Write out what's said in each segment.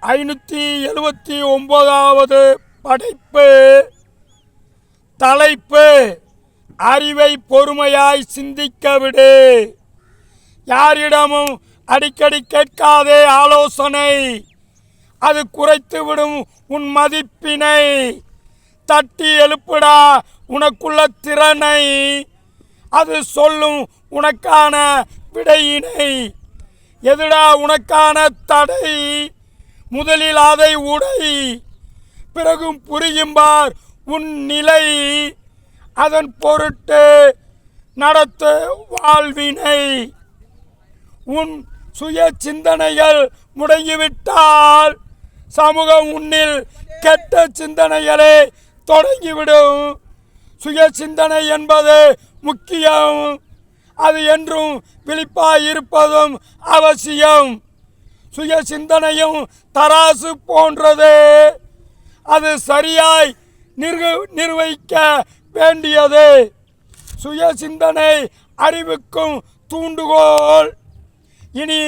579வது படைப்பு. தலைப்பு: அறிவை பொறுமையாய் சிந்திக்க விடு. யாரிடமும் அடிக்கடி கேட்காதே ஆலோசனை, அது குறைத்துவிடும் உன் மதிப்பினை. தட்டி எழுப்புடா உனக்குள்ள திறனை, அது சொல்லும் உனக்கான விடையினை. எதுடா உனக்கான தடை, முதலில் அதை உடை, பிறகும் புரியும்பார் உன் நிலை. அதன் பொருட்டு நடத்து வாழ்வினை. உன் சுய சிந்தனைகள் முடங்கிவிட்டால் சமூகம் உன்னில் கெட்ட சிந்தனைகளே தொடங்கிவிடும். சுய சிந்தனை என்பது முக்கியம், அது என்றும் விழிப்பாய் இருப்பதும் அவசியம். சுய சிந்தனையும் தராசு போன்றது, அது சரியாய் நிர்வகிக்க வேண்டியது. சுய சிந்தனை அறிவுக்கும் தூண்டுகோல். இனி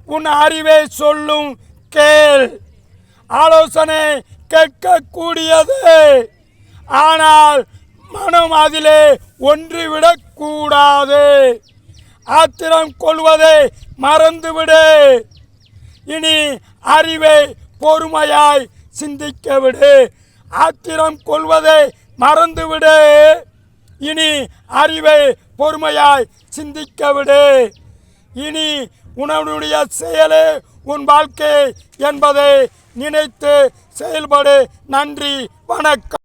உன் அறிவை சொல்லும் கேள். ஆலோசனை கேட்கக்கூடியது, ஆனால் மனம் அதிலே ஒன்றிவிடக்கூடாது. ஆத்திரம் கொள்வதை மறந்துவிடு. இனி அறிவை பொறுமையாய் சிந்திக்க விடு. ஆத்திரம் கொள்வதை மறந்துவிடு. இனி அறிவை பொறுமையாய் சிந்திக்க விடு. இனி உன்னுடைய செயலே உன் வாழ்க்கை என்பதை நினைத்து செயல்படு. நன்றி, வணக்கம்.